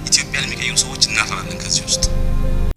ኢትዮጵያን የሚቀይሩ ሰዎች እናፈራለን ከዚህ ውስጥ።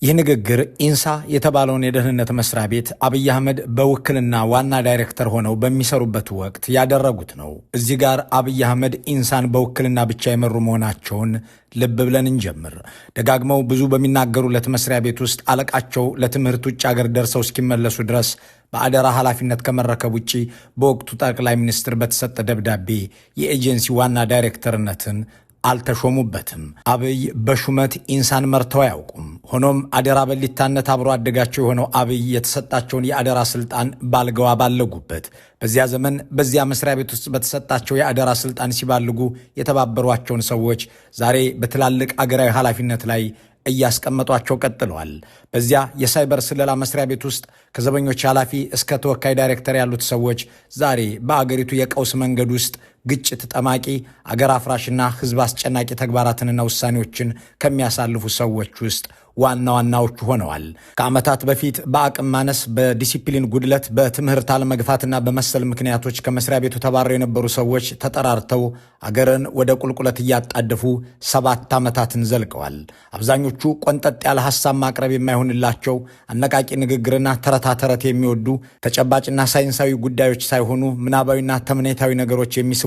ይህ ንግግር ኢንሳ የተባለውን የደህንነት መስሪያ ቤት አብይ አህመድ በውክልና ዋና ዳይሬክተር ሆነው በሚሰሩበት ወቅት ያደረጉት ነው። እዚህ ጋር አብይ አህመድ ኢንሳን በውክልና ብቻ የመሩ መሆናቸውን ልብ ብለን እንጀምር። ደጋግመው ብዙ በሚናገሩለት መስሪያ ቤት ውስጥ አለቃቸው ለትምህርት ውጭ ሀገር ደርሰው እስኪመለሱ ድረስ በአደራ ኃላፊነት ከመረከብ ውጪ በወቅቱ ጠቅላይ ሚኒስትር በተሰጠ ደብዳቤ የኤጀንሲ ዋና ዳይሬክተርነትን አልተሾሙበትም። አብይ በሹመት ኢንሳን መርተው አያውቁም። ሆኖም አደራ በሊታነት አብሮ አደጋቸው የሆነው አብይ የተሰጣቸውን የአደራ ስልጣን ባልገዋ ባለጉበት በዚያ ዘመን በዚያ መስሪያ ቤት ውስጥ በተሰጣቸው የአደራ ስልጣን ሲባልጉ የተባበሯቸውን ሰዎች ዛሬ በትላልቅ አገራዊ ኃላፊነት ላይ እያስቀመጧቸው ቀጥለዋል። በዚያ የሳይበር ስለላ መስሪያ ቤት ውስጥ ከዘበኞች ኃላፊ እስከ ተወካይ ዳይሬክተር ያሉት ሰዎች ዛሬ በአገሪቱ የቀውስ መንገድ ውስጥ ግጭት ጠማቂ፣ አገር አፍራሽና ሕዝብ አስጨናቂ ተግባራትንና ውሳኔዎችን ከሚያሳልፉ ሰዎች ውስጥ ዋና ዋናዎቹ ሆነዋል። ከዓመታት በፊት በአቅም ማነስ፣ በዲሲፕሊን ጉድለት፣ በትምህርት አለመግፋትና በመሰል ምክንያቶች ከመስሪያ ቤቱ ተባረው የነበሩ ሰዎች ተጠራርተው አገርን ወደ ቁልቁለት እያጣደፉ 7 ዓመታትን ዘልቀዋል። አብዛኞቹ ቆንጠጥ ያለ ሐሳብ ማቅረብ የማይሆንላቸው፣ አነቃቂ ንግግርና ተረታ ተረት የሚወዱ፣ ተጨባጭና ሳይንሳዊ ጉዳዮች ሳይሆኑ ምናባዊና ተምኔታዊ ነገሮች የሚስቧቸው፣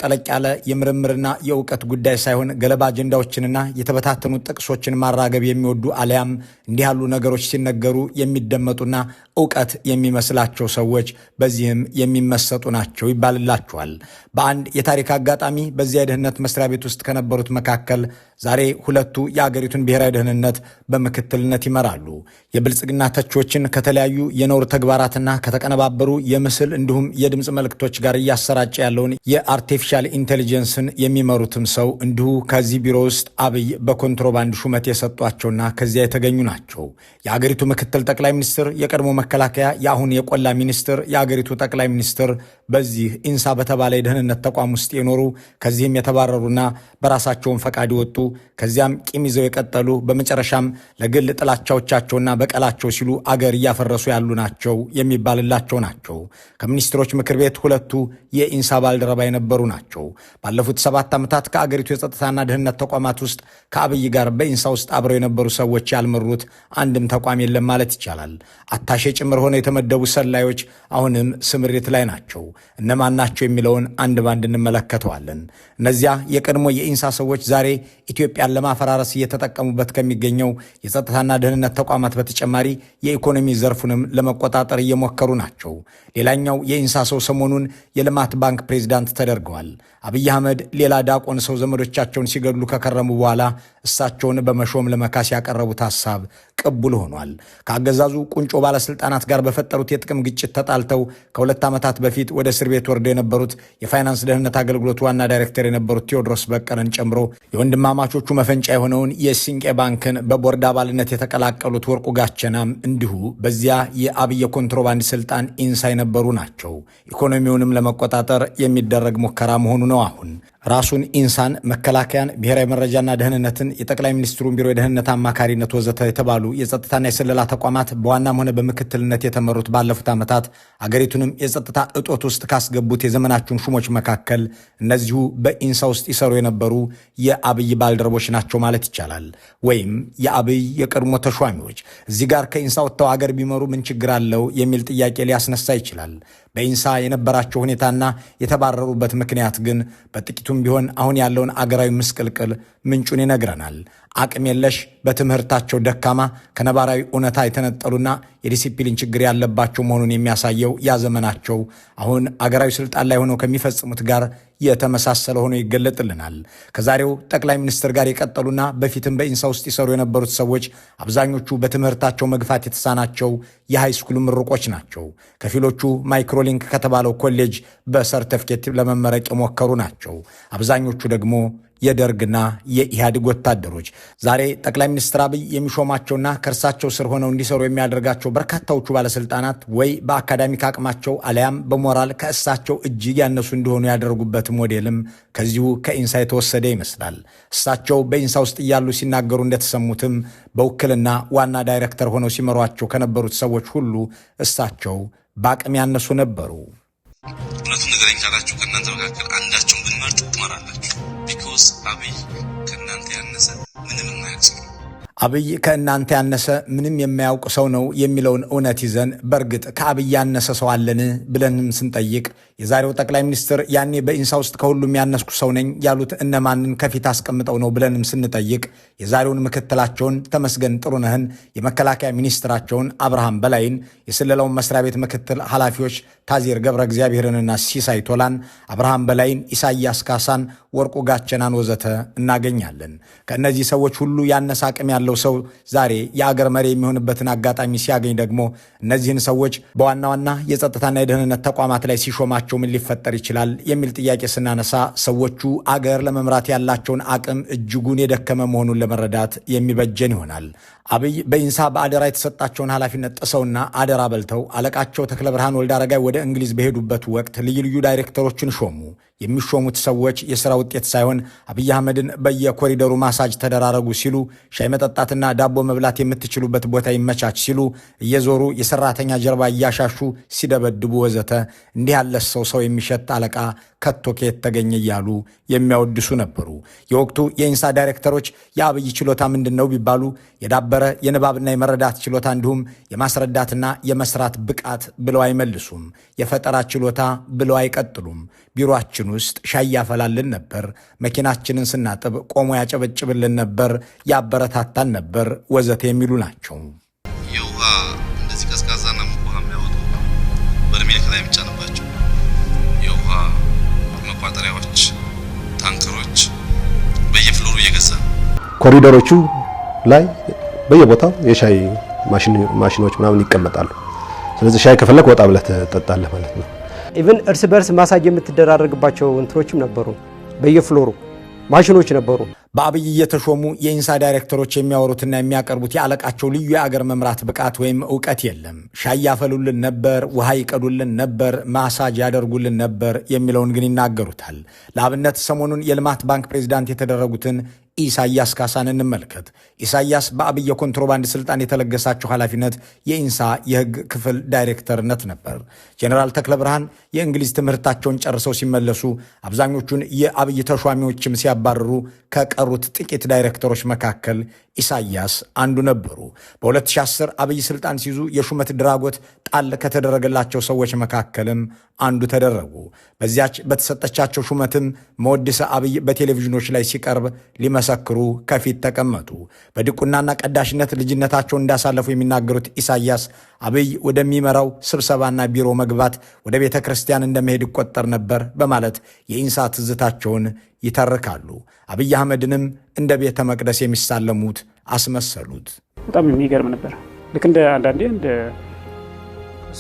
ጠለቅ ያለ የምርምርና የእውቀት ጉዳይ ሳይሆን ገለባ አጀንዳዎችንና የተበታተኑ ጥቅሶችን ማራገብ የሚወዱ አሊያም እንዲህ ያሉ ነገሮች ሲነገሩ የሚደመጡና ዕውቀት የሚመስላቸው ሰዎች በዚህም የሚመሰጡ ናቸው ይባልላቸዋል። በአንድ የታሪክ አጋጣሚ በዚያ የደህንነት መስሪያ ቤት ውስጥ ከነበሩት መካከል ዛሬ ሁለቱ የአገሪቱን ብሔራዊ ደህንነት በምክትልነት ይመራሉ። የብልጽግና ተቾችን ከተለያዩ የነውር ተግባራትና ከተቀነባበሩ የምስል እንዲሁም የድምፅ መልእክቶች ጋር እያሰራጨ ያለውን የአርቲፊሻል ኢንቴሊጀንስን የሚመሩትም ሰው እንዲሁ ከዚህ ቢሮ ውስጥ አብይ በኮንትሮባንድ ሹመት የሰጧቸውና ከዚያ የተገኙ ናቸው። የአገሪቱ ምክትል ጠቅላይ ሚኒስትር፣ የቀድሞ መከላከያ፣ የአሁን የቆላ ሚኒስትር፣ የአገሪቱ ጠቅላይ ሚኒስትር በዚህ ኢንሳ በተባለ የደህንነት ተቋም ውስጥ የኖሩ ከዚህም የተባረሩና በራሳቸውን ፈቃድ ይወጡ ከዚያም ቂም ይዘው የቀጠሉ በመጨረሻም ለግል ጥላቻዎቻቸውና በቀላቸው ሲሉ አገር እያፈረሱ ያሉ ናቸው የሚባልላቸው ናቸው። ከሚኒስትሮች ምክር ቤት ሁለቱ የኢንሳ ባልደረባ የነበሩ ናቸው። ባለፉት 7 ዓመታት ከአገሪቱ የጸጥታና ደህንነት ተቋማት ውስጥ ከአብይ ጋር በኢንሳ ውስጥ አብረው የነበሩ ሰዎች ያልመሩት አንድም ተቋም የለም ማለት ይቻላል። አታሼ ጭምር ሆነው የተመደቡ ሰላዮች አሁንም ስምሪት ላይ ናቸው። እነማን ናቸው የሚለውን አንድ ባንድ እንመለከተዋለን። እነዚያ የቀድሞ የኢንሳ ሰዎች ዛሬ ኢትዮጵያን ለማፈራረስ እየተጠቀሙበት ከሚገኘው የጸጥታና ደህንነት ተቋማት በተጨማሪ የኢኮኖሚ ዘርፉንም ለመቆጣጠር እየሞከሩ ናቸው። ሌላኛው የኢንሳ ሰው ሰሞኑን የልማት ባንክ ፕሬዝዳንት ተደርገዋል። አብይ አህመድ ሌላ ዳቆን ሰው ዘመዶቻቸውን ሲገድሉ ከከረሙ በኋላ እሳቸውን በመሾም ለመካስ ያቀረቡት ሐሳብ ቅቡል ሆኗል። ከአገዛዙ ቁንጮ ባለስልጣናት ጋር በፈጠሩት የጥቅም ግጭት ተጣልተው ከ2 ዓመታት በፊት ወደ እስር ቤት ወርደው የነበሩት የፋይናንስ ደህንነት አገልግሎት ዋና ዳይሬክተር የነበሩት ቴዎድሮስ በቀለን ጨምሮ የወንድማማቾቹ መፈንጫ የሆነውን የሲንቄ ባንክን በቦርድ አባልነት የተቀላቀሉት ወርቁ ጋቸናም እንዲሁ በዚያ የአብይ ኮንትሮባንድ ስልጣን ኢንሳ የነበሩ ናቸው። ኢኮኖሚውንም ለመቆጣጠር የሚደረግ ሙከራ መሆኑ ነው። አሁን ራሱን ኢንሳን፣ መከላከያን፣ ብሔራዊ መረጃና ደህንነትን፣ የጠቅላይ ሚኒስትሩን ቢሮ የደህንነት አማካሪነት ወዘተ የተባሉ የጸጥታና የስለላ ተቋማት በዋናም ሆነ በምክትልነት የተመሩት ባለፉት ዓመታት አገሪቱንም የጸጥታ እጦት ውስጥ ካስገቡት የዘመናችን ሹሞች መካከል እነዚሁ በኢንሳ ውስጥ ይሰሩ የነበሩ የአብይ ባልደረቦች ናቸው ማለት ይቻላል። ወይም የአብይ የቀድሞ ተሿሚዎች። እዚህ ጋር ከኢንሳ ወጥተው አገር ቢመሩ ምን ችግር አለው የሚል ጥያቄ ሊያስነሳ ይችላል። በኢንሳ የነበራቸው ሁኔታና የተባረሩበት ምክንያት ግን በጥቂቱም ቢሆን አሁን ያለውን አገራዊ ምስቅልቅል ምንጩን ይነግረናል። አቅም የለሽ፣ በትምህርታቸው ደካማ፣ ከነባራዊ እውነታ የተነጠሉና የዲሲፕሊን ችግር ያለባቸው መሆኑን የሚያሳየው ያ ዘመናቸው አሁን አገራዊ ስልጣን ላይ ሆነው ከሚፈጽሙት ጋር የተመሳሰለ ሆኖ ይገለጥልናል። ከዛሬው ጠቅላይ ሚኒስትር ጋር የቀጠሉና በፊትም በኢንሳ ውስጥ ይሰሩ የነበሩት ሰዎች አብዛኞቹ በትምህርታቸው መግፋት የተሳናቸው የሃይስኩል ምሩቆች ናቸው። ከፊሎቹ ማይክሮሊንክ ከተባለው ኮሌጅ በሰርተፍኬት ለመመረቅ የሞከሩ ናቸው። አብዛኞቹ ደግሞ የደርግና የኢህአዴግ ወታደሮች። ዛሬ ጠቅላይ ሚኒስትር አብይ የሚሾማቸውና ከእርሳቸው ስር ሆነው እንዲሰሩ የሚያደርጋቸው በርካታዎቹ ባለስልጣናት ወይ በአካዳሚክ አቅማቸው አለያም በሞራል ከእሳቸው እጅግ ያነሱ እንዲሆኑ ያደረጉበት ሞዴልም ከዚሁ ከኢንሳ የተወሰደ ይመስላል። እሳቸው በኢንሳ ውስጥ እያሉ ሲናገሩ እንደተሰሙትም በውክልና ዋና ዳይሬክተር ሆነው ሲመሯቸው ከነበሩት ሰዎች ሁሉ እሳቸው በአቅም ያነሱ ነበሩ። እውነቱን ንገረኝ ካላችሁ ከእናንተ መካከል አንዳቸውን ብንመርጥ ትመራላችሁ። ቢኮዝ አብይ ከእናንተ ያነሰ አብይ ከእናንተ ያነሰ ምንም የማያውቅ ሰው ነው የሚለውን እውነት ይዘን በእርግጥ ከአብይ ያነሰ ሰው አለን ብለንም ስንጠይቅ የዛሬው ጠቅላይ ሚኒስትር ያኔ በኢንሳ ውስጥ ከሁሉም ያነስኩ ሰው ነኝ ያሉት እነማንን ከፊት አስቀምጠው ነው ብለንም ስንጠይቅ የዛሬውን ምክትላቸውን ተመስገን ጥሩነህን፣ የመከላከያ ሚኒስትራቸውን አብርሃም በላይን፣ የስለላውን መስሪያ ቤት ምክትል ኃላፊዎች ታዚር ገብረ እግዚአብሔርንና ሲሳይ ቶላን፣ አብርሃም በላይን፣ ኢሳያስ ካሳን፣ ወርቁ ጋቸናን ወዘተ እናገኛለን። ከእነዚህ ሰዎች ሁሉ ያነሰ አቅም ያለው ሰው ዛሬ የአገር መሪ የሚሆንበትን አጋጣሚ ሲያገኝ ደግሞ እነዚህን ሰዎች በዋና ዋና የጸጥታና የደህንነት ተቋማት ላይ ሲሾማቸው ምን ሊፈጠር ይችላል የሚል ጥያቄ ስናነሳ ሰዎቹ አገር ለመምራት ያላቸውን አቅም እጅጉን የደከመ መሆኑን ለመረዳት የሚበጀን ይሆናል። አብይ በኢንሳ በአደራ የተሰጣቸውን ኃላፊነት ጥሰውና አደራ በልተው አለቃቸው ተክለ ብርሃን ወልደ አረጋይ ወደ እንግሊዝ በሄዱበት ወቅት ልዩ ልዩ ዳይሬክተሮችን ሾሙ። የሚሾሙት ሰዎች የሥራ ውጤት ሳይሆን አብይ አህመድን በየኮሪደሩ ማሳጅ ተደራረጉ ሲሉ፣ ሻይ መጠጣትና ዳቦ መብላት የምትችሉበት ቦታ ይመቻች ሲሉ፣ እየዞሩ የሰራተኛ ጀርባ እያሻሹ ሲደበድቡ ወዘተ እንዲህ ያለ ሰው የሚሸት አለቃ ከቶ ከየት ተገኘ እያሉ የሚያወድሱ ነበሩ። የወቅቱ የኢንሳ ዳይሬክተሮች የአብይ ችሎታ ምንድን ነው ቢባሉ የዳበረ የንባብና የመረዳት ችሎታ እንዲሁም የማስረዳትና የመስራት ብቃት ብለው አይመልሱም። የፈጠራ ችሎታ ብለው አይቀጥሉም። ቢሮአችን ውስጥ ሻይ ያፈላልን ነበር፣ መኪናችንን ስናጥብ ቆሞ ያጨበጭብልን ነበር፣ ያበረታታን ነበር ወዘተ የሚሉ ናቸው። የውሃ እንደዚህ ቀዝቃዛና ሙቅ ውሃ የሚያወጡ በርሜል ላይ የሚጫንባቸው የውሃ መቋጠሪያዎች፣ ታንከሮች በየፍሎሩ እየገዛ ኮሪደሮቹ ላይ በየቦታው የሻይ ማሽኖች ምናምን ይቀመጣሉ። ስለዚህ ሻይ ከፈለክ ወጣ ብለህ ትጠጣለህ ማለት ነው። ኢቭን እርስ በርስ ማሳጅ የምትደራረግባቸው እንትሮችም ነበሩ። በየፍሎሩ ማሽኖች ነበሩ። በአብይ እየተሾሙ የኢንሳ ዳይሬክተሮች የሚያወሩትና የሚያቀርቡት የአለቃቸው ልዩ የአገር መምራት ብቃት ወይም ዕውቀት የለም። ሻይ ያፈሉልን ነበር፣ ውሃ ይቀዱልን ነበር፣ ማሳጅ ያደርጉልን ነበር የሚለውን ግን ይናገሩታል። ለአብነት ሰሞኑን የልማት ባንክ ፕሬዚዳንት የተደረጉትን ኢሳያስ ካሳን እንመልከት። ኢሳያስ በአብይ የኮንትሮባንድ ስልጣን የተለገሳቸው ኃላፊነት የኢንሳ የሕግ ክፍል ዳይሬክተርነት ነበር። ጀኔራል ተክለ ብርሃን የእንግሊዝ ትምህርታቸውን ጨርሰው ሲመለሱ አብዛኞቹን የአብይ ተሿሚዎችም ሲያባርሩ ከቀሩት ጥቂት ዳይሬክተሮች መካከል ኢሳያስ አንዱ ነበሩ። በ2010 አብይ ስልጣን ሲይዙ የሹመት ድራጎት ጣል ከተደረገላቸው ሰዎች መካከልም አንዱ ተደረጉ። በዚያች በተሰጠቻቸው ሹመትም መወድሰ አብይ በቴሌቪዥኖች ላይ ሲቀርብ ሊመሰክሩ ከፊት ተቀመጡ። በድቁናና ቀዳሽነት ልጅነታቸውን እንዳሳለፉ የሚናገሩት ኢሳያስ አብይ ወደሚመራው ስብሰባና ቢሮ መግባት ወደ ቤተ ክርስቲያን እንደመሄድ ይቆጠር ነበር በማለት የኢንሳ ትዝታቸውን ይተርካሉ። አብይ አህመድንም እንደ ቤተ መቅደስ የሚሳለሙት አስመሰሉት። በጣም የሚገርም ነበር። ልክ እንደ አንዳንዴ እንደ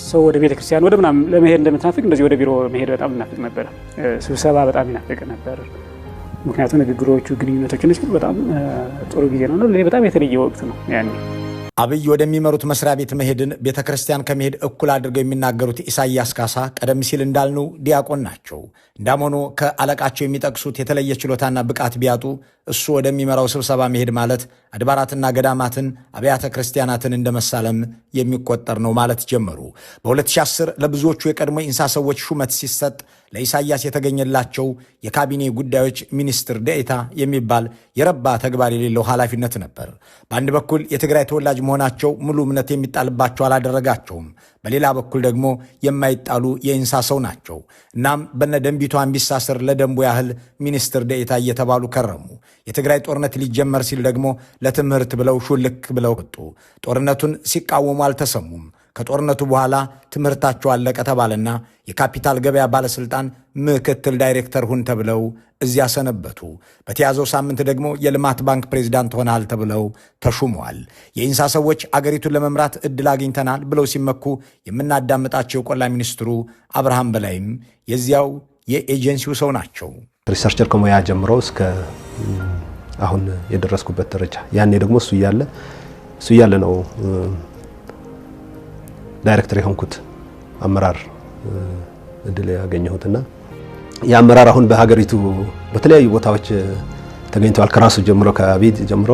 ሰው ወደ ቤተ ክርስቲያን ወደ ምናምን ለመሄድ እንደምትናፍቅ እንደዚህ ወደ ቢሮ መሄድ በጣም ይናፍቅ ነበር። ስብሰባ በጣም ይናፍቅ ነበር። ምክንያቱም ንግግሮቹ፣ ግንኙነቶች በጣም ጥሩ ጊዜ ነው። በጣም የተለየ ወቅት ነው ያኔ። አብይ ወደሚመሩት መስሪያ ቤት መሄድን ቤተ ክርስቲያን ከመሄድ እኩል አድርገው የሚናገሩት ኢሳያስ ካሳ ቀደም ሲል እንዳልነው ዲያቆን ናቸው። እንዳም ሆኖ ከአለቃቸው የሚጠቅሱት የተለየ ችሎታና ብቃት ቢያጡ እሱ ወደሚመራው ስብሰባ መሄድ ማለት አድባራትና ገዳማትን አብያተ ክርስቲያናትን እንደመሳለም የሚቆጠር ነው ማለት ጀመሩ። በ2010 ለብዙዎቹ የቀድሞ ኢንሳ ሰዎች ሹመት ሲሰጥ ለኢሳያስ የተገኘላቸው የካቢኔ ጉዳዮች ሚኒስትር ዴኤታ የሚባል የረባ ተግባር የሌለው ኃላፊነት ነበር። በአንድ በኩል የትግራይ ተወላጅ መሆናቸው ሙሉ እምነት የሚጣልባቸው አላደረጋቸውም። በሌላ በኩል ደግሞ የማይጣሉ የኢንሳ ሰው ናቸው። እናም በነ ደንቢቱ አንቢሳ ስር ለደንቡ ያህል ሚኒስትር ዴኤታ እየተባሉ ከረሙ። የትግራይ ጦርነት ሊጀመር ሲል ደግሞ ለትምህርት ብለው ሹልክ ብለው ወጡ። ጦርነቱን ሲቃወሙ አልተሰሙም። ከጦርነቱ በኋላ ትምህርታቸው አለቀ ተባለና የካፒታል ገበያ ባለስልጣን ምክትል ዳይሬክተር ሁን ተብለው እዚያ ሰነበቱ። በተያዘው ሳምንት ደግሞ የልማት ባንክ ፕሬዚዳንት ሆናል ተብለው ተሹመዋል። የኢንሳ ሰዎች አገሪቱን ለመምራት እድል አግኝተናል ብለው ሲመኩ የምናዳምጣቸው የቆላ ሚኒስትሩ አብርሃም በላይም የዚያው የኤጀንሲው ሰው ናቸው። ሪሰርቸር ከሙያ ጀምሮ እስከ አሁን የደረስኩበት ደረጃ ያኔ ደግሞ እሱ እያለ ነው ዳይሬክተር የሆንኩት አመራር እድል ያገኘሁትና የአመራር አሁን በሀገሪቱ በተለያዩ ቦታዎች ተገኝተዋል። ከራሱ ጀምሮ ከአብይ ጀምሮ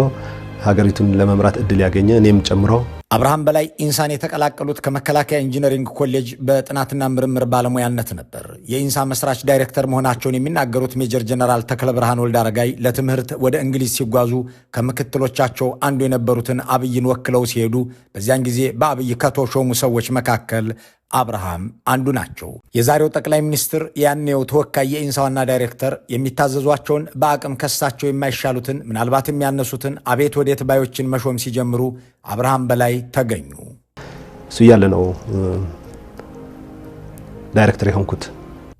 ሀገሪቱን ለመምራት እድል ያገኘ እኔም ጨምሮ አብርሃም በላይ ኢንሳን የተቀላቀሉት ከመከላከያ ኢንጂነሪንግ ኮሌጅ በጥናትና ምርምር ባለሙያነት ነበር። የኢንሳ መስራች ዳይሬክተር መሆናቸውን የሚናገሩት ሜጀር ጀነራል ተክለ ብርሃን ወልደ አረጋይ ለትምህርት ወደ እንግሊዝ ሲጓዙ ከምክትሎቻቸው አንዱ የነበሩትን አብይን ወክለው ሲሄዱ በዚያን ጊዜ በአብይ ከተሾሙ ሰዎች መካከል አብርሃም አንዱ ናቸው። የዛሬው ጠቅላይ ሚኒስትር ያኔው ተወካይ የኢንሳ ዋና ዳይሬክተር የሚታዘዟቸውን በአቅም ከሳቸው የማይሻሉትን ምናልባትም ያነሱትን አቤት ወዴት ባዮችን መሾም ሲጀምሩ አብርሃም በላይ ተገኙ። እሱ እያለ ነው ዳይሬክተር የሆንኩት።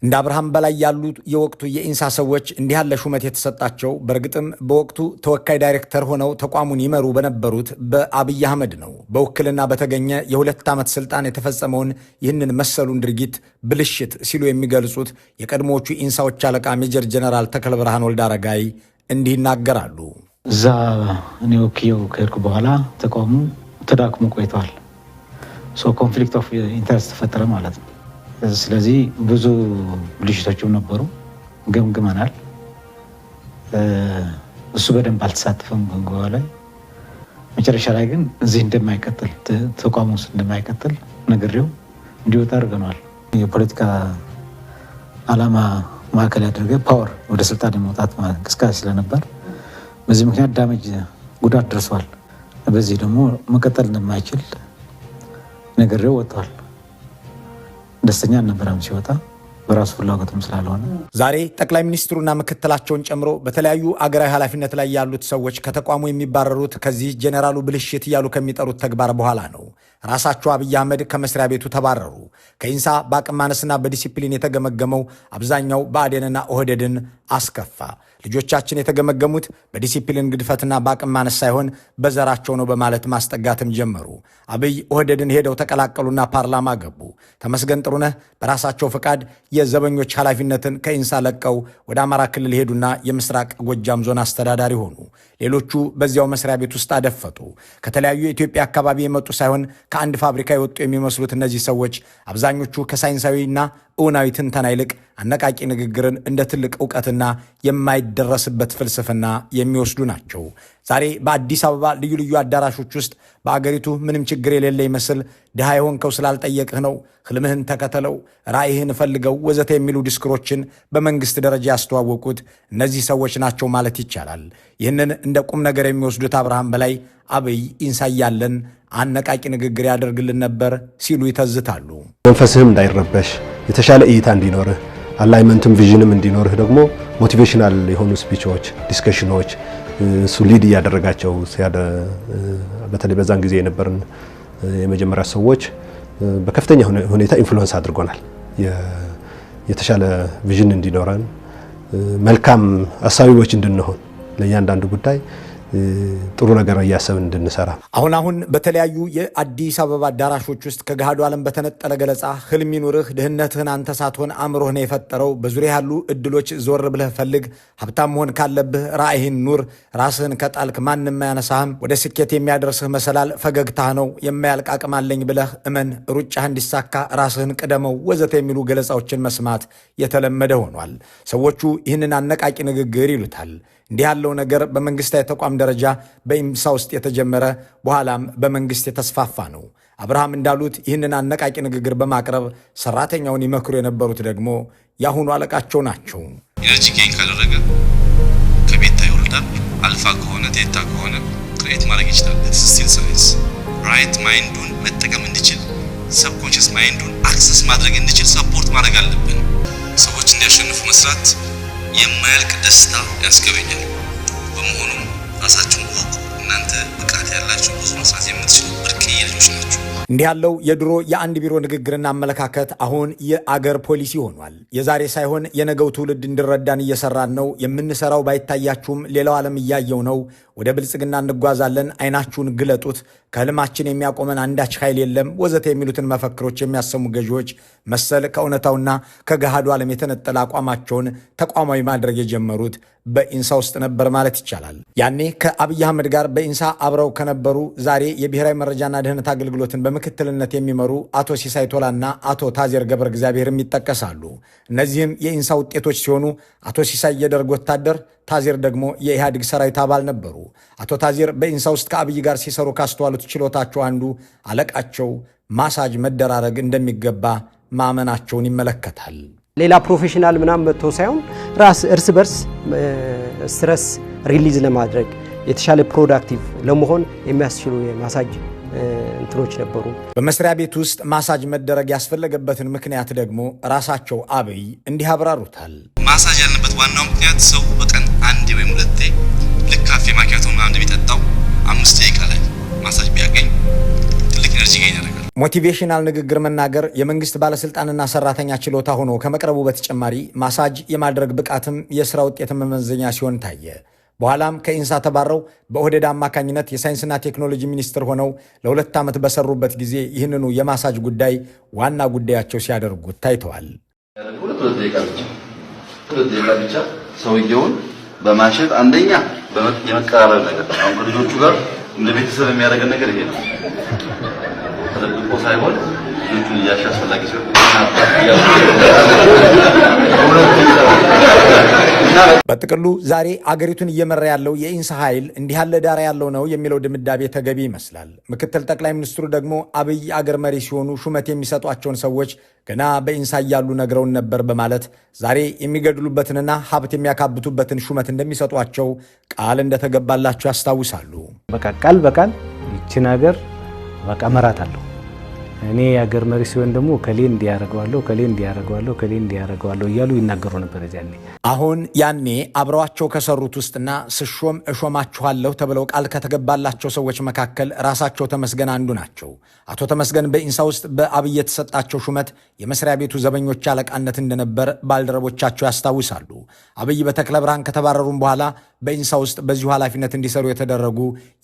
እንደ አብርሃም በላይ ያሉ የወቅቱ የኢንሳ ሰዎች እንዲህ ያለ ሹመት የተሰጣቸው በእርግጥም በወቅቱ ተወካይ ዳይሬክተር ሆነው ተቋሙን ይመሩ በነበሩት በአብይ አህመድ ነው። በውክልና በተገኘ የ2 ዓመት ስልጣን የተፈጸመውን ይህንን መሰሉን ድርጊት ብልሽት ሲሉ የሚገልጹት የቀድሞዎቹ ኢንሳዎች አለቃ ሜጀር ጀነራል ተክለ ብርሃን ወልደ አረጋይ እንዲህ ይናገራሉ። እዛ እኔ ወክየው ከሄድኩ በኋላ ተቋሙ ተዳክሞ ቆይቷል። ኮንፍሊክት ኦፍ ኢንተረስት ተፈጠረ ማለት ነው። ስለዚህ ብዙ ብልሽቶችም ነበሩ፣ ገምግመናል። እሱ በደንብ አልተሳተፈም በንጓ ላይ። መጨረሻ ላይ ግን እዚህ እንደማይቀጥል ተቋሙ ውስጥ እንደማይቀጥል ነግሬው እንዲወጣ አድርገነዋል። የፖለቲካ ዓላማ ማዕከል ያደረገ ፓወር ወደ ስልጣን የመውጣት እንቅስቃሴ ስለነበር በዚህ ምክንያት ዳሜጅ ጉዳት ደርሷል። በዚህ ደግሞ መቀጠል እንደማይችል ነግሬው ወጥቷል። ደስተኛ አልነበረም ሲወጣ በራሱ ፍላጎትም ስላልሆነ። ዛሬ ጠቅላይ ሚኒስትሩና ምክትላቸውን ጨምሮ በተለያዩ አገራዊ ኃላፊነት ላይ ያሉት ሰዎች ከተቋሙ የሚባረሩት ከዚህ ጄኔራሉ ብልሽት እያሉ ከሚጠሩት ተግባር በኋላ ነው። ራሳቸው አብይ አህመድ ከመስሪያ ቤቱ ተባረሩ። ከኢንሳ በአቅም ማነስና በዲሲፕሊን የተገመገመው አብዛኛው ብአዴንና ኦህዴድን አስከፋ። ልጆቻችን የተገመገሙት በዲሲፕሊን ግድፈትና በአቅም ማነስ ሳይሆን በዘራቸው ነው በማለት ማስጠጋትም ጀመሩ። አብይ ኦህዴድን ሄደው ተቀላቀሉና ፓርላማ ገቡ። ተመስገን ጥሩነህ በራሳቸው ፈቃድ የዘበኞች ኃላፊነትን ከኢንሳ ለቀው ወደ አማራ ክልል ሄዱና የምስራቅ ጎጃም ዞን አስተዳዳሪ ሆኑ። ሌሎቹ በዚያው መስሪያ ቤት ውስጥ አደፈጡ። ከተለያዩ የኢትዮጵያ አካባቢ የመጡ ሳይሆን ከአንድ ፋብሪካ የወጡ የሚመስሉት እነዚህ ሰዎች አብዛኞቹ ከሳይንሳዊና እውናዊ ትንተና ይልቅ አነቃቂ ንግግርን እንደ ትልቅ ዕውቀትና የማይደረስበት ፍልስፍና የሚወስዱ ናቸው። ዛሬ በአዲስ አበባ ልዩ ልዩ አዳራሾች ውስጥ በአገሪቱ ምንም ችግር የሌለ ይመስል ድሃ የሆንከው ስላልጠየቅህ ነው፣ ህልምህን ተከተለው፣ ራእይህን ፈልገው ወዘተ የሚሉ ዲስክሮችን በመንግስት ደረጃ ያስተዋወቁት እነዚህ ሰዎች ናቸው ማለት ይቻላል። ይህንን እንደ ቁም ነገር የሚወስዱት አብርሃም በላይ አብይ ኢንሳ እያለን አነቃቂ ንግግር ያደርግልን ነበር ሲሉ ይተዝታሉ። መንፈስህም እንዳይረበሽ የተሻለ እይታ እንዲኖርህ አላይመንትም ቪዥንም እንዲኖርህ ደግሞ ሞቲቬሽናል የሆኑ ስፒቾች፣ ዲስከሽኖች እሱ ሊድ እያደረጋቸው በተለይ በዛን ጊዜ የነበርን የመጀመሪያ ሰዎች በከፍተኛ ሁኔታ ኢንፍሉዌንስ አድርጎናል። የተሻለ ቪዥን እንዲኖረን መልካም አሳቢዎች እንድንሆን ለእያንዳንዱ ጉዳይ ጥሩ ነገር እያሰብን እንድንሰራ አሁን በተለያዩ የአዲስ አበባ አዳራሾች ውስጥ ከገሃዱ ዓለም በተነጠለ ገለጻ ህልም ይኑርህ፣ ድህነትህን አንተ ሳትሆን አእምሮህ ነው የፈጠረው፣ በዙሪያ ያሉ እድሎች ዞር ብለህ ፈልግ፣ ሀብታም መሆን ካለብህ ራእይህን ኑር፣ ራስህን ከጣልክ ማንም አያነሳህም፣ ወደ ስኬት የሚያደርስህ መሰላል ፈገግታህ ነው፣ የማያልቅ አቅም አለኝ ብለህ እመን፣ ሩጫህ እንዲሳካ ራስህን ቅደመው ወዘተ የሚሉ ገለጻዎችን መስማት የተለመደ ሆኗል። ሰዎቹ ይህንን አነቃቂ ንግግር ይሉታል። እንዲህ ያለው ነገር በመንግስታዊ ተቋም ደረጃ በኢንሳ ውስጥ የተጀመረ በኋላም በመንግስት የተስፋፋ ነው። አብርሃም እንዳሉት ይህንን አነቃቂ ንግግር በማቅረብ ሰራተኛውን ይመክሩ የነበሩት ደግሞ የአሁኑ አለቃቸው ናቸው። ኢነርጂ ጌን ካደረገ ከቤታ ይወርዳል። አልፋ ከሆነ ቴታ ከሆነ ክሬት ማድረግ ይችላል። ስቲል ሳይንስ ራይት ማይንዱን መጠቀም እንዲችል ሰብኮንሽስ ማይንዱን አክሰስ ማድረግ እንዲችል ሰፖርት ማድረግ አለብን። ሰዎች እንዲያሸንፉ መስራት የማያልቅ ደስታ ያስገበኛል። በመሆኑም ራሳችሁን ወቁ። እናንተ ብቃት ያላችሁ ብዙ መስራት የምትችሉ ብርቅዬ ልጆች ናችሁ። እንዲህ ያለው የድሮ የአንድ ቢሮ ንግግርና አመለካከት አሁን የአገር ፖሊሲ ሆኗል። የዛሬ ሳይሆን የነገው ትውልድ እንዲረዳን እየሰራን ነው። የምንሰራው ባይታያችሁም ሌላው ዓለም እያየው ነው። ወደ ብልጽግና እንጓዛለን፣ አይናችሁን ግለጡት፣ ከህልማችን የሚያቆመን አንዳች ኃይል የለም ወዘተ የሚሉትን መፈክሮች የሚያሰሙ ገዢዎች መሰል ከእውነታውና ከገሃዱ ዓለም የተነጠለ አቋማቸውን ተቋማዊ ማድረግ የጀመሩት በኢንሳ ውስጥ ነበር ማለት ይቻላል። ያኔ ከአብይ አህመድ ጋር በኢንሳ አብረው ከነበሩ ዛሬ የብሔራዊ መረጃና ደህንነት አገልግሎትን በምክትልነት የሚመሩ አቶ ሲሳይ ቶላና አቶ ታዜር ገብረ እግዚአብሔርም ይጠቀሳሉ። እነዚህም የኢንሳ ውጤቶች ሲሆኑ አቶ ሲሳይ የደርግ ወታደር፣ ታዚር ደግሞ የኢህአዴግ ሰራዊት አባል ነበሩ። አቶ ታዚር በኢንሳ ውስጥ ከአብይ ጋር ሲሰሩ ካስተዋሉት ችሎታቸው አንዱ አለቃቸው ማሳጅ መደራረግ እንደሚገባ ማመናቸውን ይመለከታል። ሌላ ፕሮፌሽናል ምናምን መጥቶ ሳይሆን እርስ በርስ ስትረስ ሪሊዝ ለማድረግ የተሻለ ፕሮዳክቲቭ ለመሆን የሚያስችሉ የማሳጅ እንትኖች ነበሩ። በመስሪያ ቤት ውስጥ ማሳጅ መደረግ ያስፈለገበትን ምክንያት ደግሞ ራሳቸው አብይ እንዲህ አብራሩታል። ማሳጅ ያለበት ዋናው ምክንያት ሰው በቀን አንዴ ወይም ሁለቴ ልክ ካፌ ማኪያቶ ምናምን እንደሚጠጣው 5 ደቂቃ ላይ ማሳጅ ቢያገኝ ትልቅ ኢነርጂ ጌን ያደርጋል። ሞቲቬሽናል ንግግር መናገር የመንግስት ባለስልጣንና ሰራተኛ ችሎታ ሆኖ ከመቅረቡ በተጨማሪ ማሳጅ የማድረግ ብቃትም የስራ ውጤት መመዘኛ ሲሆን ታየ። በኋላም ከኢንሳ ተባረው በኦህዴድ አማካኝነት የሳይንስና ቴክኖሎጂ ሚኒስትር ሆነው ለ2 ዓመት በሰሩበት ጊዜ ይህንኑ የማሳጅ ጉዳይ ዋና ጉዳያቸው ሲያደርጉት ታይተዋል። ሁለት ደቂቃ ብቻ ሰውየውን በማሸት አንደኛ የመቀራረብ ነገር አሁን ከልጆቹ ጋር እንደ ቤተሰብ የሚያደርገን ነገር ይሄ ነው። ተደብቆ ሳይሆን ልጆቹን እያሻ አስፈላጊ ሲሆን በጥቅሉ ዛሬ አገሪቱን እየመራ ያለው የኢንሳ ኃይል እንዲህ ያለ ዳራ ያለው ነው የሚለው ድምዳቤ ተገቢ ይመስላል። ምክትል ጠቅላይ ሚኒስትሩ ደግሞ አብይ አገር መሪ ሲሆኑ ሹመት የሚሰጧቸውን ሰዎች ገና በኢንሳ እያሉ ነግረውን ነበር በማለት ዛሬ የሚገድሉበትንና ሀብት የሚያካብቱበትን ሹመት እንደሚሰጧቸው ቃል እንደተገባላቸው ያስታውሳሉ። በቃ ቃል በቃል ይችን ሀገር በቃ መራታለሁ እኔ የሀገር መሪ ሲሆን ደግሞ ከሌ እንዲያረጋዋለሁ ከሌ እንዲያረጋዋለሁ ከሌ እንዲያረጋዋለሁ እያሉ ይናገሩ ነበር። ያኔ አሁን ያኔ አብረዋቸው ከሰሩት ውስጥና ስሾም እሾማችኋለሁ ተብለው ቃል ከተገባላቸው ሰዎች መካከል ራሳቸው ተመስገን አንዱ ናቸው። አቶ ተመስገን በኢንሳ ውስጥ በአብይ የተሰጣቸው ሹመት የመስሪያ ቤቱ ዘበኞች አለቃነት እንደነበር ባልደረቦቻቸው ያስታውሳሉ። አብይ በተክለ ብርሃን ከተባረሩም በኋላ በኢንሳ ውስጥ በዚሁ ኃላፊነት እንዲሰሩ የተደረጉ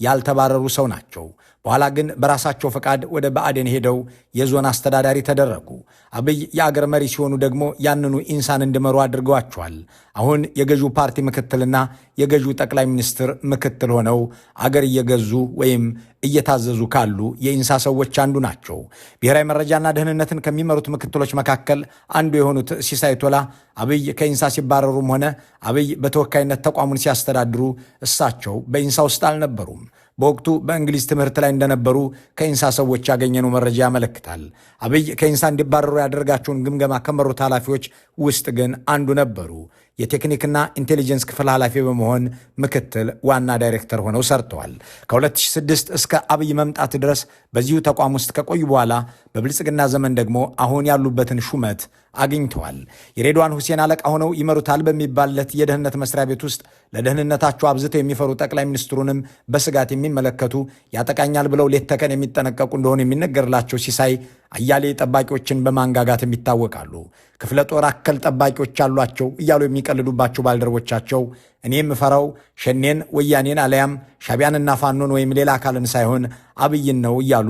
ያልተባረሩ ሰው ናቸው። በኋላ ግን በራሳቸው ፈቃድ ወደ ብአዴን ሄደው የዞን አስተዳዳሪ ተደረጉ። አብይ የአገር መሪ ሲሆኑ ደግሞ ያንኑ ኢንሳን እንዲመሩ አድርገዋቸዋል። አሁን የገዢው ፓርቲ ምክትልና የገዢው ጠቅላይ ሚኒስትር ምክትል ሆነው አገር እየገዙ ወይም እየታዘዙ ካሉ የኢንሳ ሰዎች አንዱ ናቸው። ብሔራዊ መረጃና ደህንነትን ከሚመሩት ምክትሎች መካከል አንዱ የሆኑት ሲሳይ ቶላ አብይ ከኢንሳ ሲባረሩም ሆነ አብይ በተወካይነት ተቋሙን ሲያስተዳድሩ እሳቸው በኢንሳ ውስጥ አልነበሩም። በወቅቱ በእንግሊዝ ትምህርት ላይ እንደነበሩ ከኢንሳ ሰዎች ያገኘነው መረጃ ያመለክታል። አብይ ከኢንሳ እንዲባረሩ ያደረጋቸውን ግምገማ ከመሩት ኃላፊዎች ውስጥ ግን አንዱ ነበሩ። የቴክኒክና ኢንቴሊጀንስ ክፍል ኃላፊ በመሆን ምክትል ዋና ዳይሬክተር ሆነው ሰርተዋል። ከ2006 እስከ አብይ መምጣት ድረስ በዚሁ ተቋም ውስጥ ከቆዩ በኋላ በብልጽግና ዘመን ደግሞ አሁን ያሉበትን ሹመት አግኝተዋል። የሬድዋን ሁሴን አለቃ ሆነው ይመሩታል በሚባልለት የደህንነት መስሪያ ቤት ውስጥ ለደህንነታቸው አብዝተው የሚፈሩ ጠቅላይ ሚኒስትሩንም በስጋት የሚመለከቱ ያጠቃኛል ብለው ሌት ተቀን የሚጠነቀቁ እንደሆኑ የሚነገርላቸው ሲሳይ አያሌ ጠባቂዎችን በማንጋጋትም ይታወቃሉ። ክፍለ ጦር አከል ጠባቂዎች አሏቸው እያሉ የሚቀልዱባቸው ባልደረቦቻቸው እኔ የምፈራው ሸኔን፣ ወያኔን አለያም ሻቢያንና ፋኖን ወይም ሌላ አካልን ሳይሆን አብይን ነው እያሉ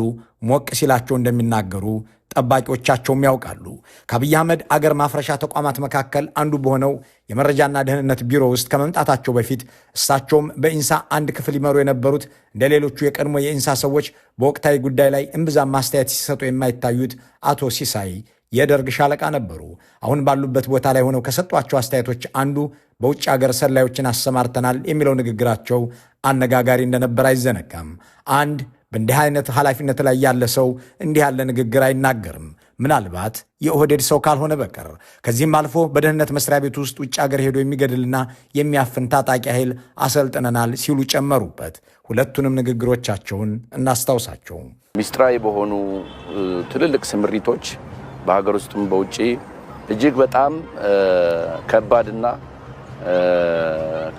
ሞቅ ሲላቸው እንደሚናገሩ ጠባቂዎቻቸውም ያውቃሉ። ከአብይ አህመድ አገር ማፍረሻ ተቋማት መካከል አንዱ በሆነው የመረጃና ደህንነት ቢሮ ውስጥ ከመምጣታቸው በፊት እሳቸውም በኢንሳ አንድ ክፍል ይመሩ የነበሩት እንደ ሌሎቹ የቀድሞ የኢንሳ ሰዎች በወቅታዊ ጉዳይ ላይ እምብዛም ማስተያየት ሲሰጡ የማይታዩት አቶ ሲሳይ የደርግ ሻለቃ ነበሩ። አሁን ባሉበት ቦታ ላይ ሆነው ከሰጧቸው አስተያየቶች አንዱ በውጭ ሀገር ሰላዮችን አሰማርተናል የሚለው ንግግራቸው አነጋጋሪ እንደነበር አይዘነጋም። አንድ በእንዲህ አይነት ኃላፊነት ላይ ያለ ሰው እንዲህ ያለ ንግግር አይናገርም፣ ምናልባት የኦህዴድ ሰው ካልሆነ በቀር። ከዚህም አልፎ በደህንነት መስሪያ ቤት ውስጥ ውጭ ሀገር ሄዶ የሚገድልና የሚያፍን ታጣቂ ኃይል አሰልጥነናል ሲሉ ጨመሩበት። ሁለቱንም ንግግሮቻቸውን እናስታውሳቸው። ሚስጥራዊ በሆኑ ትልልቅ ስምሪቶች በሀገር ውስጥም በውጭ እጅግ በጣም ከባድና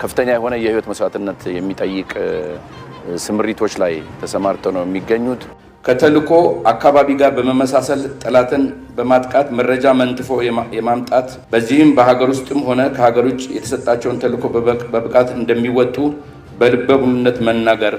ከፍተኛ የሆነ የህይወት መስዋዕትነት የሚጠይቅ ስምሪቶች ላይ ተሰማርተው ነው የሚገኙት። ከተልዕኮ አካባቢ ጋር በመመሳሰል ጠላትን በማጥቃት መረጃ መንትፎ የማምጣት በዚህም በሀገር ውስጥም ሆነ ከሀገር ውጭ የተሰጣቸውን ተልዕኮ በብቃት እንደሚወጡ በልበ ሙሉነት መናገር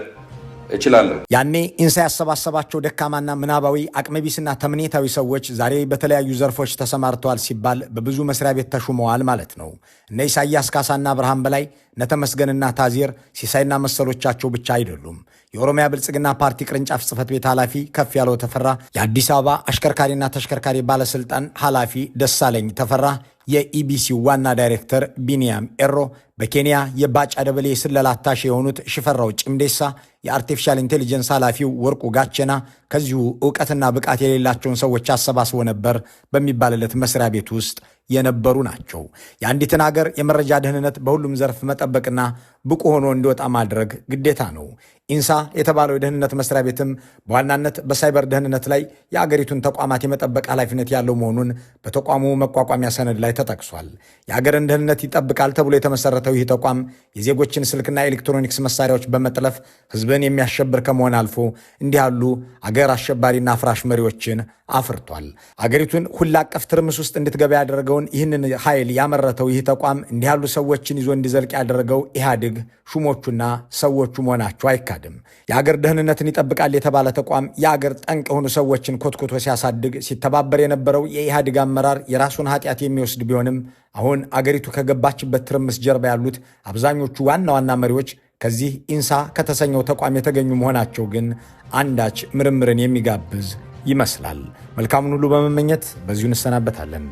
እችላለሁ። ያኔ ኢንሳ ያሰባሰባቸው ደካማና ምናባዊ አቅመቢስና ተምኔታዊ ሰዎች ዛሬ በተለያዩ ዘርፎች ተሰማርተዋል ሲባል በብዙ መስሪያ ቤት ተሹመዋል ማለት ነው። እነ ኢሳያስ ካሳና ብርሃን በላይ፣ እነ ተመስገንና ታዜር ሲሳይና መሰሎቻቸው ብቻ አይደሉም። የኦሮሚያ ብልጽግና ፓርቲ ቅርንጫፍ ጽህፈት ቤት ኃላፊ ከፍ ያለው ተፈራ፣ የአዲስ አበባ አሽከርካሪና ተሽከርካሪ ባለስልጣን ኃላፊ ደሳለኝ ተፈራ፣ የኢቢሲ ዋና ዳይሬክተር ቢኒያም ኤሮ፣ በኬንያ የባጫ ደበሌ ስለላ አታሼ የሆኑት ሽፈራው ጭምዴሳ፣ የአርቲፊሻል ኢንቴሊጀንስ ኃላፊው ወርቁ ጋቸና ከዚሁ ዕውቀትና ብቃት የሌላቸውን ሰዎች አሰባስቦ ነበር በሚባልለት መስሪያ ቤት ውስጥ የነበሩ ናቸው። የአንዲትን ሀገር የመረጃ ደህንነት በሁሉም ዘርፍ መጠበቅና ብቁ ሆኖ እንዲወጣ ማድረግ ግዴታ ነው። ኢንሳ የተባለው የደህንነት መስሪያ ቤትም በዋናነት በሳይበር ደህንነት ላይ የአገሪቱን ተቋማት የመጠበቅ ኃላፊነት ያለው መሆኑን በተቋሙ መቋቋሚያ ሰነድ ላይ ተጠቅሷል። የአገርን ደህንነት ይጠብቃል ተብሎ የተመሰረተው ይህ ተቋም የዜጎችን ስልክና ኤሌክትሮኒክስ መሳሪያዎች በመጥለፍ ህዝብን የሚያሸብር ከመሆን አልፎ እንዲህ ያሉ አገር አሸባሪና አፍራሽ መሪዎችን አፍርቷል። አገሪቱን ሁሉ አቀፍ ትርምስ ውስጥ እንድትገባ ያደረገውን ይህንን ኃይል ያመረተው ይህ ተቋም እንዲህ ያሉ ሰዎችን ይዞ እንዲዘልቅ ያደረገው ኢህአዴግ ሹሞቹና ሰዎቹ መሆናቸው አይካድም። የአገር ደህንነትን ይጠብቃል የተባለ ተቋም የአገር ጠንቅ የሆኑ ሰዎችን ኮትኮቶ ሲያሳድግ ሲተባበር የነበረው የኢህአዴግ አመራር የራሱን ኃጢአት የሚወስድ ቢሆንም አሁን አገሪቱ ከገባችበት ትርምስ ጀርባ ያሉት አብዛኞቹ ዋና ዋና መሪዎች ከዚህ ኢንሳ ከተሰኘው ተቋም የተገኙ መሆናቸው ግን አንዳች ምርምርን የሚጋብዝ ይመስላል። መልካሙን ሁሉ በመመኘት በዚሁ እንሰናበታለን።